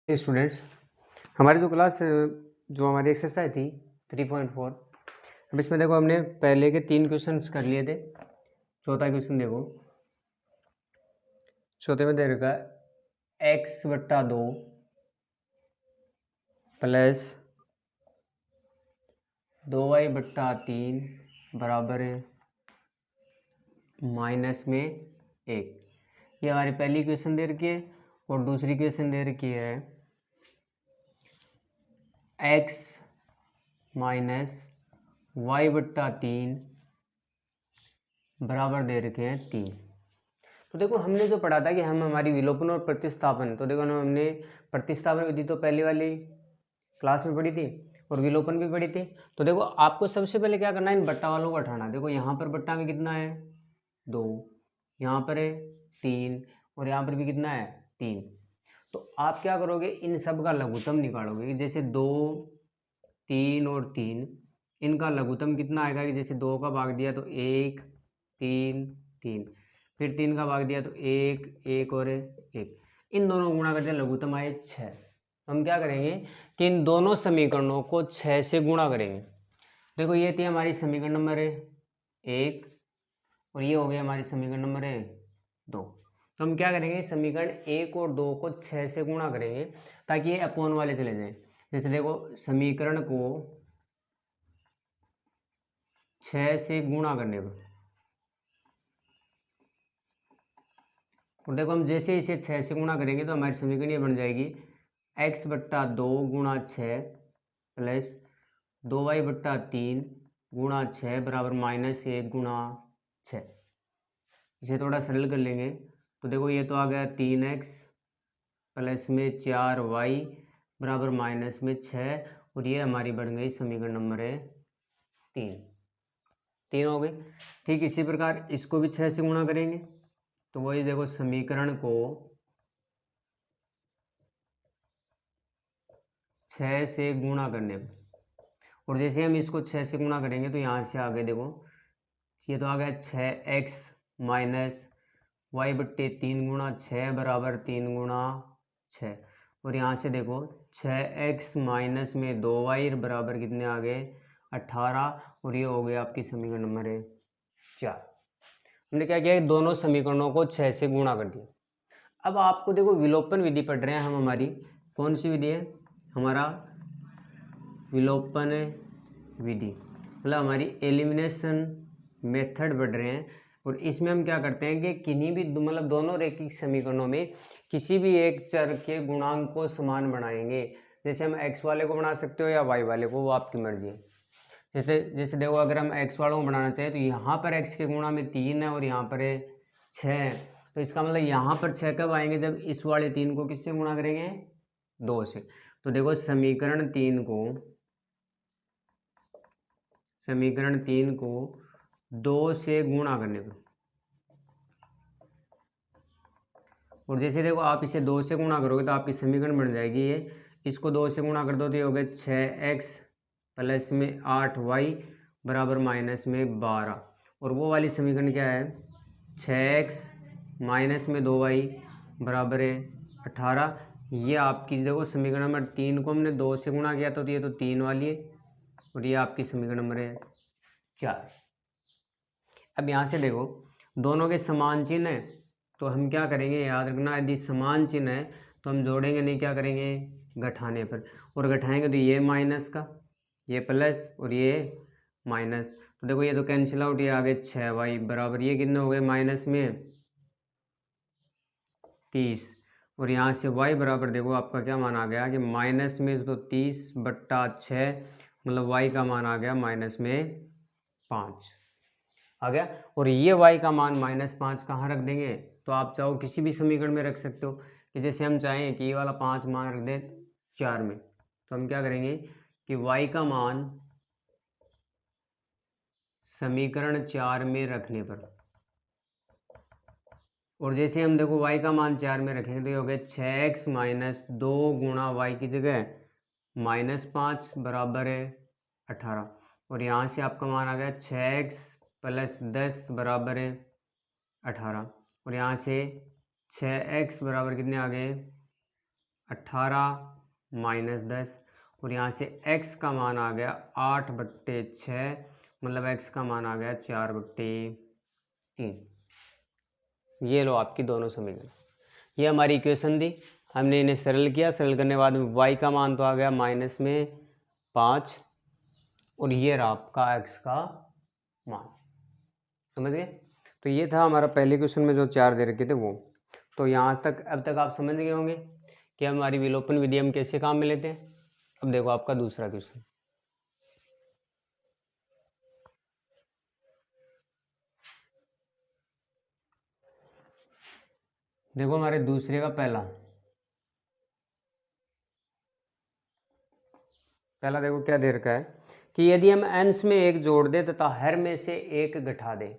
Students, हमारी जो class जो हमारी एक्सरसाइज थी 3.4। अब इसमें देखो हमने पहले के 3 क्वेश्चंस कर लिए थे। चौथा क्वेश्चन देखो, चौथे में दे रखा है x/2 प्लस 2y/3 बराबर है माइनस में 1। ये हमारी पहली क्वेश्चन दे रखी है और दूसरी क्वेश्चन दे रखी है x माइनस y/3 बराबर दे रखे हैं 3। तो देखो हमने जो पढ़ा था कि हम हमारी विलोपन और प्रतिस्थापन, तो देखो हमने प्रतिस्थापन विधि तो पहले वाली क्लास में पढ़ी थी और विलोपन भी पढ़ी थी। तो देखो आपको सबसे पहले क्या करना है, इन बट्टा वालों को हटाना। देखो यहाँ पर बट्टा में कितना है 2, यहाँ पर है 3 और यहाँ पर भी कितना है 3। तो आप क्या करोगे, इन सब का लघुत्तम निकालोगे। जैसे 2, 3 और 3, इनका लघुत्तम कितना आएगा कि जैसे 2 का भाग दिया तो 1, 3, 3, फिर 3 का भाग दिया तो 1, 1 और 1। इन दोनों को गुणा कर दिया, लघुत्तम आए 6। हम क्या करेंगे कि इन दोनों समीकरणों को 6 से गुणा करेंगे। देखो ये थी हमारी समीकरण नंबर 1 और ये हो गया हमारी समीकरण नंबर 2। तो हम क्या करेंगे, समीकरण 1 और 2 को 6 से गुणा करेंगे ताकि ये अपॉन वाले चले जाएं। जैसे देखो समीकरण को 6 से गुणा करने पर, और देखो हम जैसे इसे 6 से गुणा करेंगे तो हमारी समीकरण ये बन जाएगी x/2 गुणा 6 प्लस 2y/3 गुणा 6 बराबर -1 गुणा 6। इसे थोड़ा सरल कर लेंगे तो देखो ये तो आ गया 3x प्लस में 4y बराबर माइनस में 6 और ये हमारी बन गई समीकरण नंबर 3 हो गई। ठीक इसी प्रकार इसको भी 6 से गुणा करेंगे तो वही देखो समीकरण को 6 से गुणा करने पर, और जैसे हम इसको 6 से गुणा करेंगे तो यहाँ से आगे देखो ये तो आ गया 6x माइनस y/3 गुणा 6 बराबर 3 गुणा 6। और यहाँ से देखो 6x माइनस में 2y बराबर कितने आ गए 18 और ये हो गया आपकी समीकरण नंबर 4। हमने क्या किया, दोनों समीकरणों को 6 से गुणा कर दिया। अब आपको देखो विलोपन विधि पढ़ रहे हैं हम, हमारी कौन सी विधि है, हमारा विलोपन विधि, मतलब हमारी एलिमिनेशन मेथड पढ़ रहे हैं। और इसमें हम क्या करते हैं कि किन्हीं भी मतलब दोनों रैखिक समीकरणों में किसी भी एक चर के गुणांक को समान बनाएंगे। जैसे हम x वाले को बना सकते हो या y वाले को, वो आपकी मर्जी है। जैसे जैसे देखो अगर हम x वालों को बनाना चाहें तो यहाँ पर x के गुणा में 3 है और यहाँ पर है 6 है। तो इसका मतलब यहाँ पर 6 कब आएंगे, जब इस वाले 3 को किससे गुणा करेंगे 2 से। तो देखो समीकरण 3 को 2 से गुणा करने पर, और जैसे देखो आप इसे 2 से गुणा करोगे तो आपकी समीकरण बन जाएगी ये, इसको 2 से गुणा कर दो तो ये हो गया 6x प्लस में 8y बराबर माइनस में 12। और वो वाली समीकरण क्या है 6x माइनस में 2y बराबर है 18। ये आपकी देखो समीकरण नंबर 3 को हमने 2 से गुणा किया तो ये तो 3 वाली है और ये आपकी समीकरण नंबर 4। अब यहाँ से देखो दोनों के समान चिन्ह है तो हम क्या करेंगे, याद रखना यदि समान चिन्ह है तो हम जोड़ेंगे नहीं, क्या करेंगे घटाने पर, और घटाएंगे तो ये माइनस का ये प्लस और ये माइनस। तो देखो ये तो कैंसिल आउट, ये आ गए 6y बराबर ये कितने हो गए माइनस में 30। और यहाँ से y बराबर देखो आपका क्या मान आ गया कि माइनस में तो 30/6, मतलब y का मान आ गया माइनस में 5 आ गया। और ये y का मान -5 कहाँ रख देंगे, तो आप चाहो किसी भी समीकरण में रख सकते हो। कि जैसे हम चाहें कि ये वाला 5 मान रख दें 4 में, तो हम क्या करेंगे कि y का मान समीकरण 4 में रखने पर, और जैसे हम देखो y का मान 4 में रखेंगे तो ये हो गया 6x माइनस 2 गुणा y की जगह -5 बराबर है 18। और यहाँ से आपका मान आ गया 6x प्लस 10 बराबर है 18। और यहाँ से 6x बराबर कितने आ गए 18 माइनस 10, और यहाँ से x का मान आ गया 8/6, मतलब x का मान आ गया 4/3। ये लो आपकी दोनों समीकरण। ये हमारी इक्वेशन थी, हमने इन्हें सरल किया। सरल करने के बाद में y का मान तो आ गया -5, और ये रहा आपका x का मान। समझ गए? तो ये था हमारा पहले क्वेश्चन में जो 4 दे रखे थे वो। तो यहाँ तक अब तक आप समझ गए होंगे कि हमारी विलोपन विधि हम कैसे काम में लेते हैं। अब देखो आपका दूसरा क्वेश्चन। देखो हमारे दूसरे का पहला देखो क्या दे रखा है कि यदि हम अंश में एक जोड़ दें तथा हर में से एक घटा दें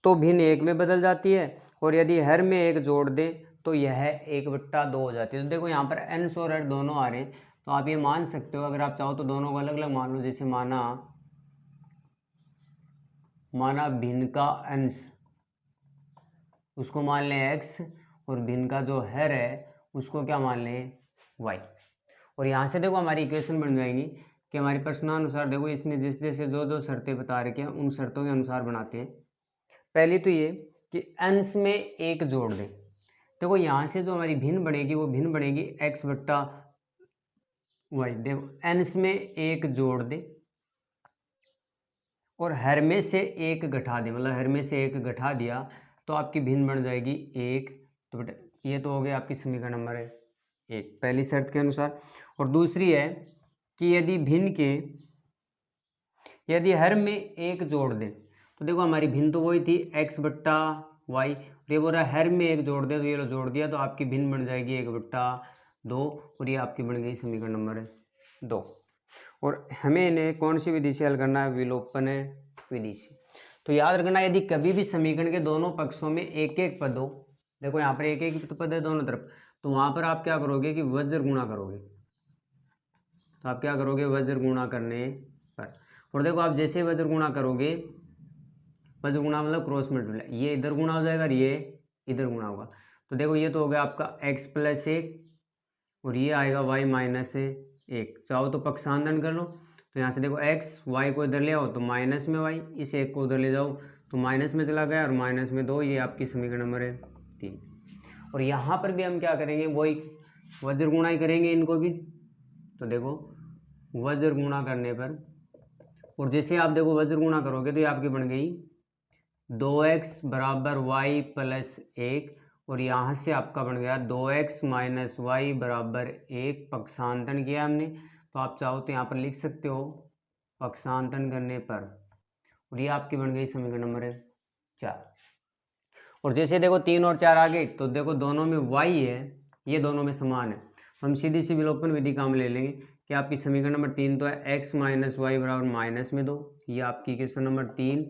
तो भिन्न एक में बदल जाती है, और यदि हर में एक जोड़ दें तो यह 1/2 हो जाती है। तो देखो यहाँ पर अंश और हर दोनों आ रहे हैं, तो आप ये मान सकते हो, अगर आप चाहो तो दोनों को अलग अलग मान लो। जैसे माना भिन्न का अंश उसको मान लें x, और भिन्न का जो हर है उसको क्या मान लें y। और यहाँ से देखो हमारी इक्वेशन बन जाएगी कि हमारी प्रश्नानुसार देखो इसने जैसे जैसे जो जो शर्तें बता रखी हैं उन शर्तों के अनुसार बनाते हैं। पहली तो ये कि अंश में एक जोड़ दें। देखो यहाँ से जो हमारी भिन्न बनेगी वो भिन्न बनेगी x/y। देखो अंश में एक जोड़ दें और हर में से एक घटा दें, मतलब हर में से एक घटा दिया तो आपकी भिन्न बन जाएगी 1। तो बेटा ये तो हो गया आपकी समीकरण नंबर 1 पहली शर्त के अनुसार। और दूसरी है कि यदि हर में एक जोड़ दें, तो देखो हमारी भिन्न तो वही थी x/y, ये बोल रहा है हर में एक जोड़ दें, तो ये लो जोड़ दिया तो आपकी भिन्न बन जाएगी 1/2, और ये आपकी बन गई समीकरण नंबर 2। और हमें इन्हें कौन सी विधि से हल करना है? विलोपन विधि से। तो याद रखना यदि कभी भी समीकरण के दोनों पक्षों में एक एक पद हो, देखो यहाँ पर एक एक पद है दोनों तरफ, तो वहां पर आप क्या करोगे कि वज्र गुणा करोगे। तो आप क्या करोगे? वज्र गुणा करने पर। और देखो आप जैसे वज्र गुणा करोगे, वज्र गुणा मतलब क्रॉस मल्टीप्लाई, ये इधर गुणा हो जाएगा और ये इधर गुणा होगा। तो देखो ये तो हो गया आपका x+1, और ये आएगा y-1। चाहो तो पक्षांतरण कर लो, तो यहाँ से देखो x y को इधर ले आओ तो माइनस में y, इस एक को उधर ले जाओ तो माइनस में चला गया और माइनस में 2, ये आपकी समीकरण नंबर 3। और यहाँ पर भी हम क्या करेंगे? वही वज्र गुणा ही करेंगे इनको भी। तो देखो वज्र गुणा करने पर, और जैसे आप देखो वज्र गुणा करोगे तो ये आपकी बन गई 2x बराबर y+1, और यहाँ से आपका बन गया 2x माइनस वाई बराबर 1। पक्षांतरण किया हमने, तो आप चाहो तो यहाँ पर लिख सकते हो पक्षांतरण करने पर, और ये आपकी बन गई समीकरण नंबर 4। और जैसे देखो 3 और 4 आ गए, तो देखो दोनों में y है, ये दोनों में समान है, तो हम सीधी सी विलोपन विधि काम ले लेंगे कि आपकी समीकरण नंबर 3 तो है x माइनस वाई बराबर -2, ये आपकी इक्वेशन नंबर 3।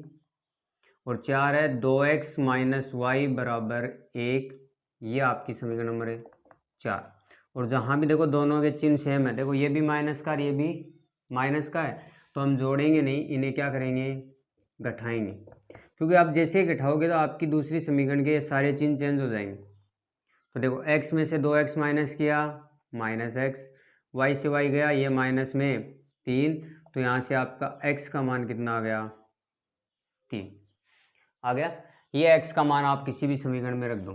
और 4 है 2x माइनस वाई बराबर 1, ये आपकी समीकरण नंबर 4। और जहाँ भी देखो दोनों के चिन्ह सेम है, देखो ये भी माइनस का और ये भी माइनस का है, तो हम जोड़ेंगे नहीं, इन्हें क्या करेंगे? घटाएंगे, क्योंकि आप जैसे ही घटाओगे तो आपकी दूसरी समीकरण के सारे चिन्ह चेंज हो जाएंगे। तो देखो x में से 2x माइनस किया -x, y से y गया ये माइनस में 3, तो यहाँ से आपका x का मान कितना आ गया? 3 आ गया। ये x का मान आप किसी भी समीकरण में रख दो,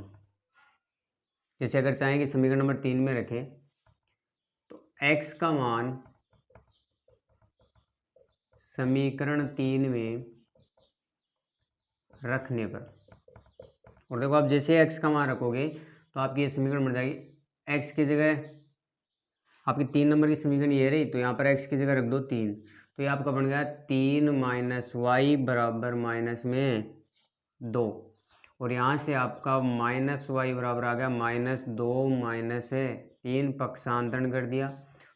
जैसे अगर चाहें कि समीकरण नंबर 3 में रखें तो x का मान समीकरण 3 में रखने पर, और देखो आप जैसे x का मान रखोगे तो आपकी ये समीकरण बन जाएगी। x की जगह आपकी 3 नंबर की समीकरण ये रही, तो यहाँ पर x की जगह रख दो 3, तो ये आपका बन गया 3 माइनस वाई बराबर -2, और यहाँ से आपका -y बराबर आ गया -2 माइनस है 3, पक्षांतरण कर दिया,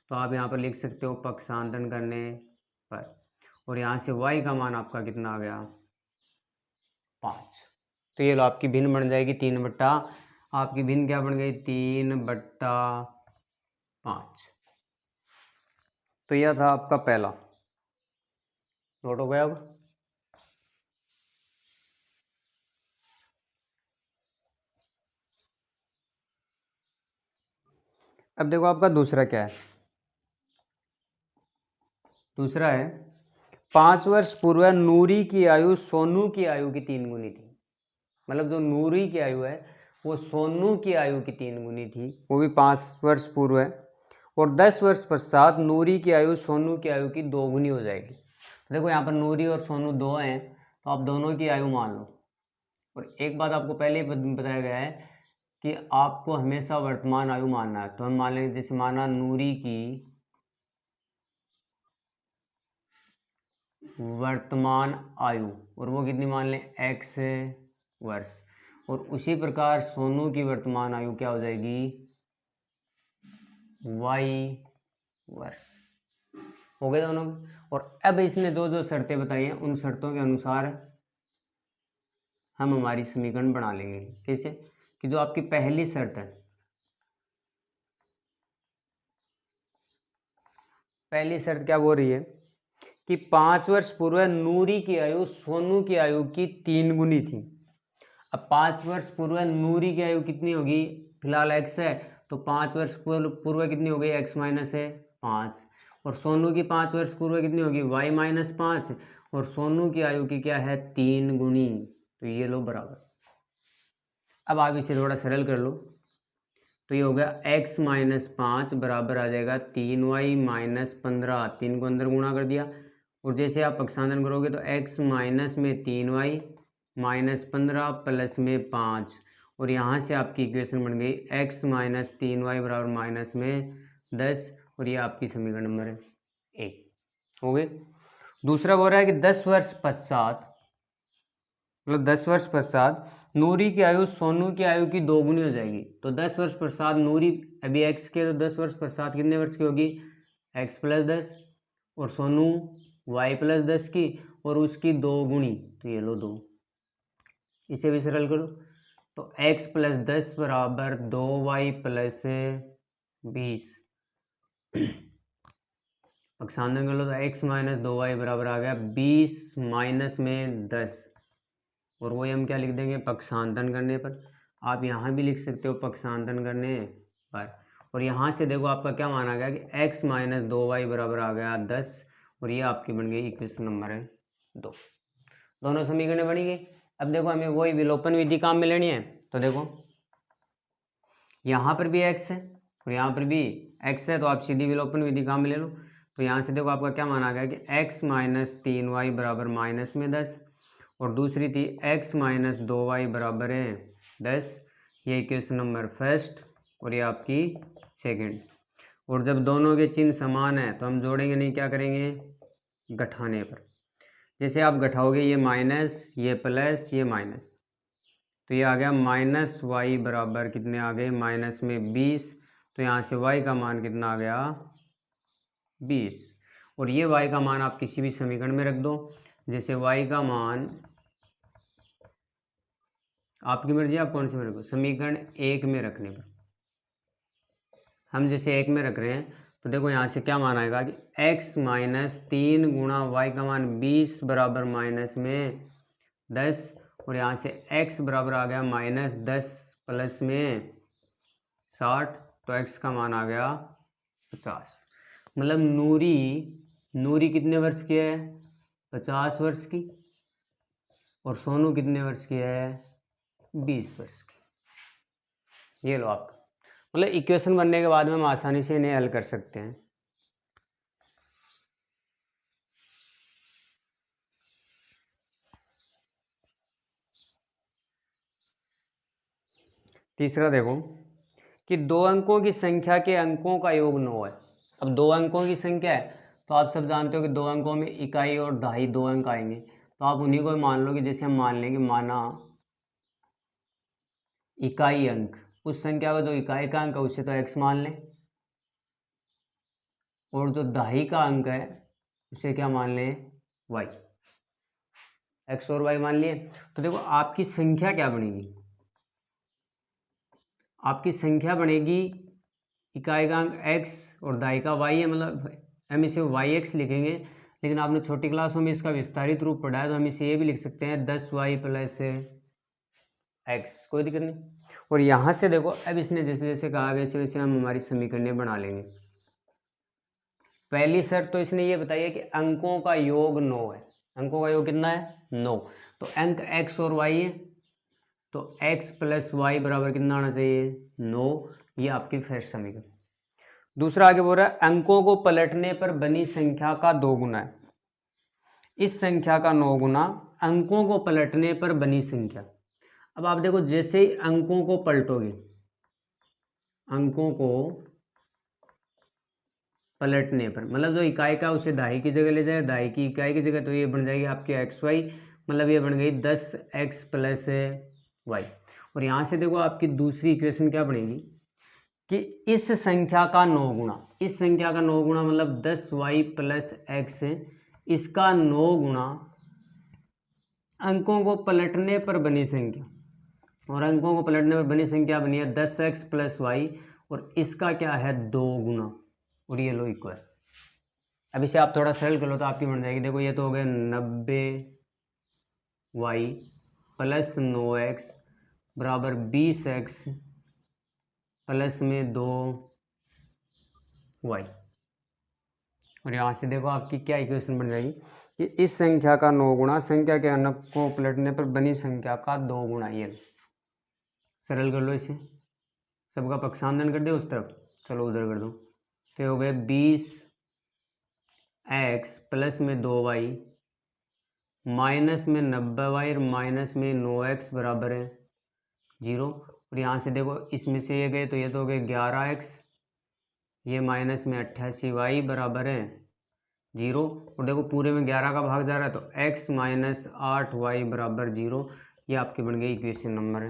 तो आप यहाँ पर लिख सकते हो पक्षांतरण करने पर, और यहाँ से y का मान आपका कितना आ गया? 5। तो ये लो आपकी भिन्न बन जाएगी 3/, आपकी भिन्न क्या बन गई? 3/5। तो यह था आपका पहला। नोट हो गया? अब अब देखो आपका दूसरा क्या है। दूसरा है 5 वर्ष पूर्व नूरी की आयु सोनू की आयु की 3 गुनी थी। मतलब जो नूरी की आयु है वो सोनू की आयु की 3 गुनी थी, वो भी 5 वर्ष पूर्व है। और 10 वर्ष पश्चात नूरी की आयु सोनू की आयु की 2 गुनी हो जाएगी। तो देखो यहाँ पर नूरी और सोनू दो हैं, तो आप दोनों की आयु मान लो। और एक बात आपको पहले ही बताया गया है कि आपको हमेशा वर्तमान आयु मानना है। तो हम मान लेंगे, जैसे माना नूरी की वर्तमान आयु, और वो कितनी मान लें, x वर्ष। और उसी प्रकार सोनू की वर्तमान आयु क्या हो जाएगी, y वर्ष। हो गए दोनों। और अब इसने जो जो शर्तें बताई हैं उन शर्तों के अनुसार हम हमारी समीकरण बना लेंगे। कैसे, कि जो आपकी पहली शर्त है, पहली शर्त क्या बोल रही है कि 5 वर्ष पूर्व नूरी की आयु सोनू की आयु की 3 गुनी थी। अब 5 वर्ष पूर्व नूरी की आयु कितनी होगी, फिलहाल x है, तो 5 वर्ष पूर्व कितनी हो गई, x माइनस है 5। और सोनू की 5 वर्ष पूर्व कितनी होगी, y माइनस 5। और सोनू की आयु की क्या है, 3 गुनी। तो ये लो बराबर। अब आप इसे थोड़ा सरल कर लो, तो ये हो गया x माइनस 5 बराबर आ जाएगा 3y माइनस 15। 3 को अंदर गुणा कर दिया, और जैसे आप पक्षांतरण करोगे तो x माइनस में 3y माइनस 15 प्लस में 5, और यहाँ से आपकी इक्वेशन बन गई x माइनस 3y बराबर माइनस में 10। और ये आपकी समीकरण नंबर 1 हो गई। दूसरा बोल रहा है कि 10 वर्ष पश्चात, मतलब 10 वर्ष पश्चात नूरी की आयु सोनू की आयु की 2 गुनी हो जाएगी। तो 10 वर्ष पश्चात नूरी अभी x के, तो 10 वर्ष पश्चात कितने वर्ष की होगी, x प्लस 10, और सोनू y प्लस 10 की, और उसकी 2 गुनी। तो ये लो 2, इसे भी सरल करो। तो x प्लस 10 बराबर 2y प्लस 20। पक्षांतरण कर लो तो x माइनस 2y बराबर आ गया 20 माइनस में 10। और वही हम क्या लिख देंगे, पक्षांतरण करने पर। आप यहाँ भी लिख सकते हो पक्षांतरण करने पर। और यहाँ से देखो आपका क्या माना गया कि x माइनस 2y बराबर आ गया 10। और ये आपकी बन गई इक्वेशन नंबर 2। दोनों समीकरण बनी गई। अब देखो हमें वही विलोपन विधि काम में लेनी है। तो देखो यहाँ पर भी x है और यहाँ पर भी x है, तो आप सीधी विलोपन विधि काम में ले लो। तो यहाँ से देखो आपका क्या माना गया कि x माइनस 3y बराबर माइनस में 10, और दूसरी थी x माइनस 2y बराबर है 10। ये इक्वेशन नंबर फर्स्ट, और ये आपकी सेकंड। और जब दोनों के चिन्ह समान है तो हम जोड़ेंगे नहीं, क्या करेंगे, घटाने पर। जैसे आप घटाओगे, ये माइनस, ये प्लस, ये माइनस, तो ये आ गया माइनस वाई बराबर कितने आ गए, माइनस में 20। तो यहाँ से y का मान कितना आ गया, 20। और ये y का मान आप किसी भी समीकरण में रख दो। जैसे y का मान, आपकी मर्जी आप कौन से में रखो, समीकरण 1 में रखने पर। हम जैसे 1 में रख रहे हैं, तो देखो यहाँ से क्या मान आएगा कि x माइनस 3 गुणा y का मान 20 बराबर माइनस में 10। और यहाँ से x बराबर आ गया माइनस 10 प्लस में 60। तो x का मान आ गया 50। मतलब नूरी कितने वर्ष की है, 50 वर्ष की। और सोनू कितने वर्ष की है, 20 वर्ष की। ये लो आपका, मतलब इक्वेशन बनने के बाद में हम आसानी से इन्हें हल कर सकते हैं। तीसरा देखो कि 2 अंकों की संख्या के अंकों का योग 9 है। अब 2 अंकों की संख्या है, तो आप सब जानते हो कि 2 अंकों में इकाई और दहाई 2 अंक आएंगे। तो आप उन्हीं को मान लो कि जैसे हम मान लेंगे, माना इकाई अंक, उस संख्या का जो इकाई का अंक है उसे तो x मान लें, और जो दहाई का अंक है उसे क्या मान लें, y। x और y मान लिए। तो देखो आपकी संख्या क्या बनेगी, आपकी संख्या बनेगी इकाई का अंक x और दहाई का y है, मतलब हम इसे yx लिखेंगे। लेकिन आपने छोटी क्लासों में इसका विस्तारित रूप पढ़ा है, तो हम इसे ये भी लिख सकते हैं 10y प्लस x, कोई दिक्कत नहीं। और यहाँ से देखो अब इसने जैसे जैसे कहा वैसे वैसे हम हमारी समीकरणें बना लेंगे। पहली शर्त तो इसने ये बताई है कि अंकों का योग 9 है। अंकों का योग कितना है? 9। तो अंक x और y है, तो x प्लस वाई बराबर कितना आना चाहिए? 9। ये आपकी फर्स्ट समीकरण। दूसरा आगे बोल रहा है अंकों को पलटने पर बनी संख्या का 2 गुना है। इस संख्या का 9 गुना अंकों को पलटने पर बनी संख्या। अब आप देखो जैसे ही अंकों को पलटोगे, अंकों को पलटने पर मतलब जो इकाई का उसे दहाई की जगह ले जाए, दहाई की इकाई की जगह, तो ये बन जाएगी आपकी एक्स वाई, मतलब ये बन गई 10x प्लस वाई। और यहाँ से देखो आपकी दूसरी इक्वेशन क्या बनेगी कि इस संख्या का 9 गुना, इस संख्या का 9 गुना मतलब 10y प्लस एक्स, इसका 9 गुना अंकों को पलटने पर बनी संख्या। और अंकों को पलटने पर बनी संख्या बनी है 10x प्लस वाई, और इसका क्या है 2 गुना, और ये लो इक्वल। अब इसे आप थोड़ा सरल कर लो तो आपकी बन जाएगी, देखो ये तो हो गया 90y प्लस 9x बराबर 20x प्लस में 2y। और यहाँ से देखो आपकी क्या इक्वेशन बन जाएगी कि इस संख्या का 9 गुना संख्या के अंक को पलटने पर बनी संख्या का 2 गुना। ये सरल कर लो इसे, सबका पक्षांतरण कर दे उस तरफ, चलो उधर कर दो। तो हो गए 20x प्लस में 2y माइनस में 90y और माइनस में 9x बराबर है 0। और यहाँ से देखो इसमें से ये गए तो ये तो हो गए 11x, ये माइनस में 88y बराबर है 0। और देखो पूरे में 11 का भाग जा रहा है तो x माइनस 8y बराबर 0। ये आपकी बन गई इक्वेशन नंबर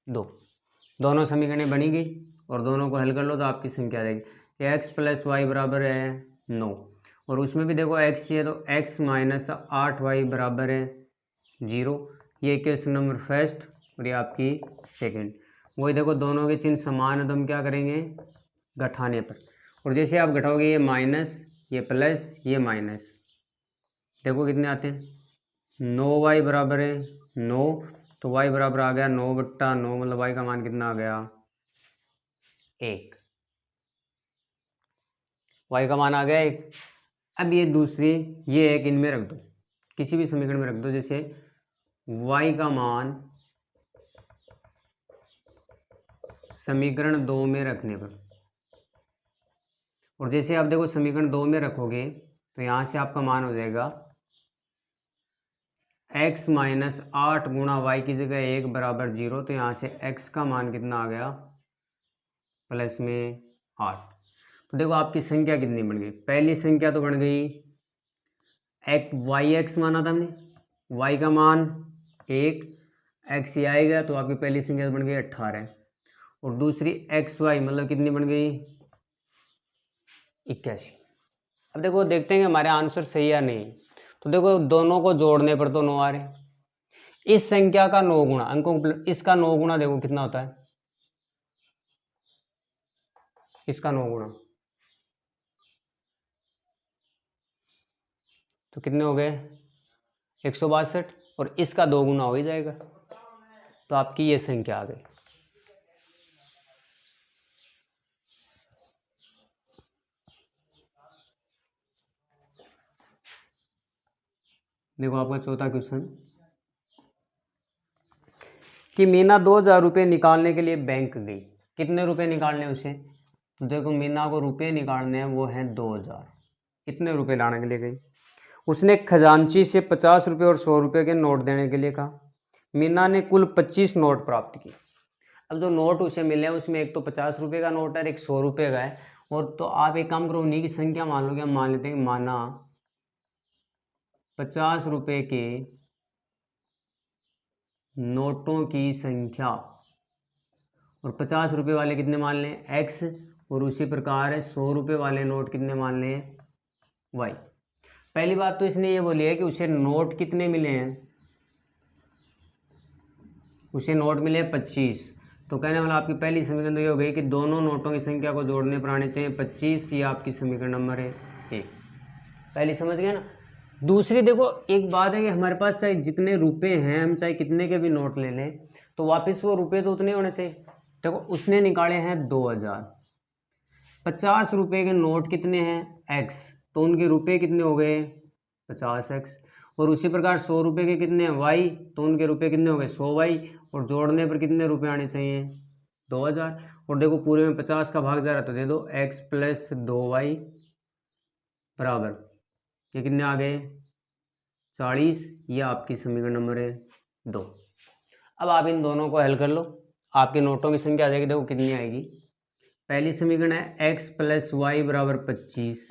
2। दोनों समीकरणें बनी गई और दोनों को हल कर लो तो आपकी संख्या आ जाएगी x प्लस वाई बराबर है 9। और उसमें भी देखो x है तो x माइनस 8y बराबर है 0। ये इक्वेशन नंबर फर्स्ट और ये आपकी सेकंड। वही देखो दोनों के चिन्ह समान है तो हम क्या करेंगे घटाने पर, और जैसे आप घटाओगे ये माइनस ये प्लस ये माइनस, देखो कितने आते हैं 9y बराबर है 9, तो y बराबर आ गया 9/9, मतलब y का मान कितना आ गया 1। y का मान आ गया 1। अब ये दूसरी ये एक इनमें रख दो, किसी भी समीकरण में रख दो, जैसे y का मान समीकरण 2 में रखने पर, और जैसे आप देखो समीकरण 2 में रखोगे तो यहाँ से आपका मान हो जाएगा x माइनस 8 गुणा वाई की जगह 1 बराबर 0। तो यहाँ से x का मान कितना आ गया प्लस में 8। तो देखो आपकी संख्या कितनी बन गई, पहली संख्या तो बन गई वाई एक्स माना था हमने, y का मान 1, x ये आएगा तो आपकी पहली संख्या बन गई 18। और दूसरी एक्स वाई मतलब कितनी बन गई 81। अब देखो देखते हैं कि हमारे आंसर सही या नहीं। तो देखो दोनों को जोड़ने पर तो 9 आ रहे, इस संख्या का 9 गुना अंकों इसका 9 गुना देखो कितना होता है, इसका 9 गुना तो कितने हो गए 162, और इसका 2 गुना हो ही जाएगा, तो आपकी ये संख्या आ गई। देखो आपका चौथा क्वेश्चन कि मीना 2000 रुपये निकालने के लिए बैंक गई। कितने रुपए निकालने उसे, तो देखो मीना को रुपए निकालने हैं, वो हैं 2000। कितने रुपए लाने के लिए गई, उसने खजांची से 50 रुपये और 100 रुपये के नोट देने के लिए कहा। मीना ने कुल 25 नोट प्राप्त किए। अब जो नोट उसे मिले हैं उसमें एक तो 50 रुपये का नोट है, एक 100 रुपये का है। और तो आप एक काम करो उन्हीं की संख्या मान लो, कि हम मान लेते हैं माना 50 रुपये के नोटों की संख्या, और 50 रुपये वाले कितने मान लें x, और उसी प्रकार 100 रुपये वाले नोट कितने मान लें y। पहली बात तो इसने ये बोली है कि उसे नोट कितने मिले हैं, उसे नोट मिले 25। तो कहने वाला आपकी पहली समीकरण तो ये हो गई कि दोनों नोटों की संख्या को जोड़ने पर आने चाहिए 25। ये आपकी समीकरण नंबर है 1। पहली समझ गए ना। दूसरी देखो एक बात है कि हमारे पास चाहे जितने रुपए हैं, हम चाहे कितने के भी नोट ले लें, तो वापस वो रुपये तो उतने होने चाहिए। देखो उसने निकाले हैं 2000, 50 रुपये के नोट कितने हैं x, तो उनके रुपये कितने हो गए 50x। और उसी प्रकार 100 रुपये के कितने हैं y, तो उनके रुपये कितने हो गए 100y। और जोड़ने पर कितने रुपये आने चाहिए 2000। और देखो पूरे में 50 का भाग जा रहा तो दे दो x प्लस 2y बराबर ये कितने आ गए 40। ये आपकी समीकरण नंबर है 2। अब आप इन दोनों को हल कर लो, आपके नोटों की संख्या आ जाएगी, देखो कितनी आएगी। पहली समीकरण है x प्लस वाई बराबर 25,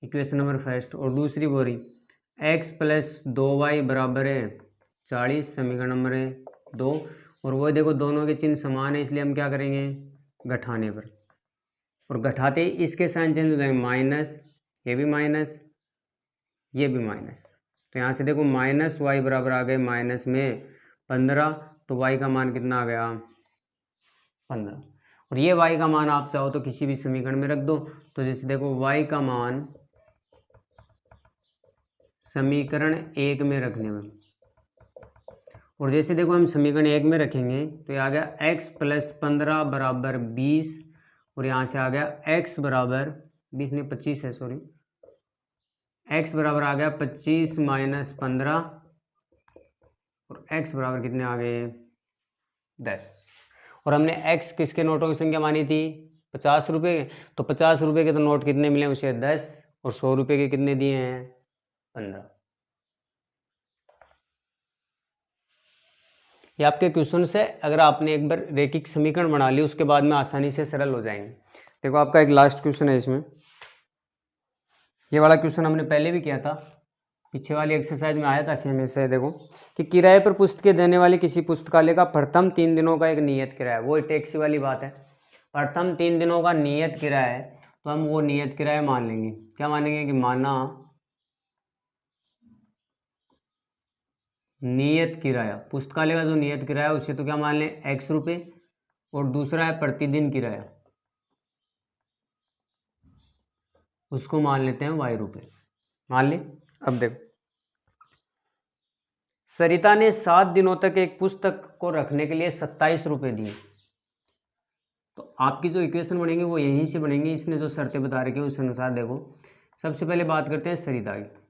इक्वेशन नंबर फर्स्ट। और दूसरी बोरी x प्लस 2y बराबर है 40, समीकरण नंबर है 2। और वो देखो दोनों के चिन्ह समान है, इसलिए हम क्या करेंगे घटाने पर, और घटाते ही इसके साइन चेंज हो जाएंगे, माइनस, ये भी माइनस, ये भी माइनस। तो यहाँ से देखो माइनस वाई बराबर आ गए माइनस में 15, तो y का मान कितना आ गया 15। और ये y का मान आप चाहो तो किसी भी समीकरण में रख दो। तो जैसे देखो y का मान समीकरण 1 में रखने में, और जैसे देखो हम समीकरण 1 में रखेंगे तो ये आ गया x प्लस 15 बराबर 20, और यहाँ से आ गया x बराबर 20 नहीं 25 है सॉरी, x बराबर आ गया 25 माइनस 15, और x बराबर कितने आ गए 10। और हमने x किसके नोटों की संख्या मानी थी 50 रुपये के, तो 50 रुपये के तो नोट कितने मिले उसे 10, और 100 रुपये के कितने दिए हैं 15। ये आपके क्वेश्चन से अगर आपने एक बार रेखिक समीकरण बना ली उसके बाद में आसानी से सरल हो जाएंगे। देखो आपका एक लास्ट क्वेश्चन है इसमें, ये वाला क्वेश्चन हमने पहले भी किया था, पीछे वाली एक्सरसाइज में आया था सेम ऐसे। देखो कि किराए पर पुस्तकें देने वाले किसी पुस्तकालय का प्रथम 3 दिनों का एक नियत किराया, वो टैक्सी वाली बात है, प्रथम 3 दिनों का नियत किराया है, तो हम वो नियत किराया मान लेंगे। क्या मानेंगे कि माना नियत किराया, पुस्तकालय का जो नियत किराया उसे तो क्या मान लें x रुपये, और दूसरा है प्रतिदिन किराया, उसको मान लेते हैं y रुपये, मान ली। अब देखो सरिता ने 7 दिनों तक एक पुस्तक को रखने के लिए 27 रुपये दिए, तो आपकी जो इक्वेशन बनेंगे वो यहीं से बनेंगी, इसने जो शर्तें बता रखी हैं उस अनुसार। देखो सबसे पहले बात करते हैं सरिता की।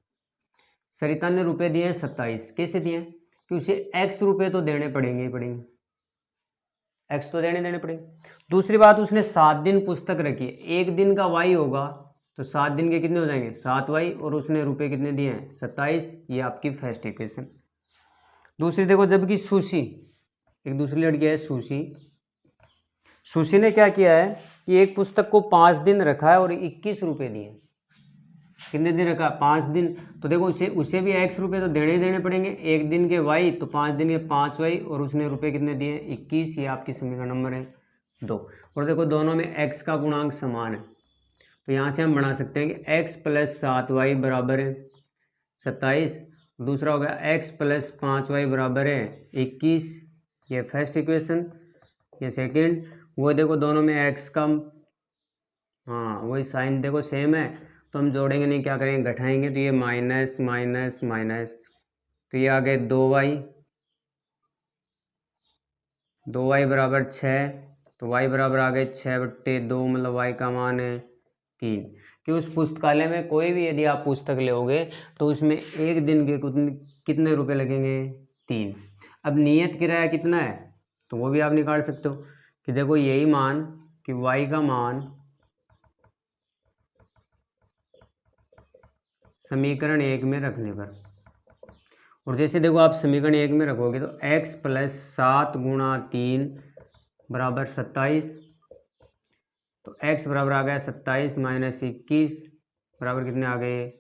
सरिता ने रुपए दिए हैं 27, कैसे दिए कि उसे x रुपये तो देने पड़ेंगे ही पड़ेंगे, x तो देने पड़ेंगे। दूसरी बात उसने 7 दिन पुस्तक रखी है, एक दिन का y होगा तो 7 दिन के कितने हो जाएंगे 7y, और उसने रुपए कितने दिए हैं 27। ये आपकी फर्स्ट इक्वेशन। दूसरी देखो जबकि सुशी, एक दूसरी लड़की है सुशी, सुशी ने क्या किया है कि एक पुस्तक को 5 दिन रखा है और 21 रुपये दिए। कितने दिन रखा 5 दिन, तो देखो उसे भी x रुपये तो देने पड़ेंगे, एक दिन के y तो 5 दिन के 5y, और उसने रुपये कितने दिए 21। ये आपकी समीकरण नंबर है 2। और देखो दोनों में x का गुणांक समान है, तो यहाँ से हम बना सकते हैं कि x प्लस 7y बराबर है 27, दूसरा हो गया x प्लस 5y बराबर है 21। ये फर्स्ट इक्वेशन। ये सेकेंड, वो देखो दोनों में x का हाँ वही साइन देखो सेम है, तो हम जोड़ेंगे नहीं, क्या करेंगे घटाएंगे, तो ये माइनस माइनस माइनस, तो ये आ गए 2y बराबर 6, तो y बराबर आ गए 6/2, मतलब y का मान है 3। कि उस पुस्तकालय में कोई भी यदि आप पुस्तक लोगे तो उसमें एक दिन के कितने रुपए लगेंगे 3। अब नियत किराया कितना है तो वो भी आप निकाल सकते हो, कि देखो यही मान कि y का मान समीकरण 1 में रखने पर, और जैसे देखो आप समीकरण 1 में रखोगे तो x प्लस 7 गुणा 3 बराबर 27, तो x बराबर आ गया 27 माइनस 21 बराबर कितने आ गए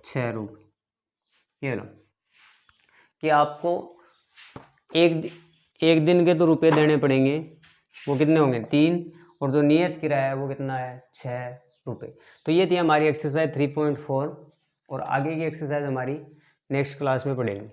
6 रुपये। ये लो कि आपको एक दिन के तो रुपए देने पड़ेंगे, वो कितने होंगे 3, और जो नियत किराया है वो कितना है 6 रुपये। तो ये थी हमारी एक्सरसाइज 3.4, और आगे की एक्सरसाइज हमारी नेक्स्ट क्लास में पढ़ेंगे।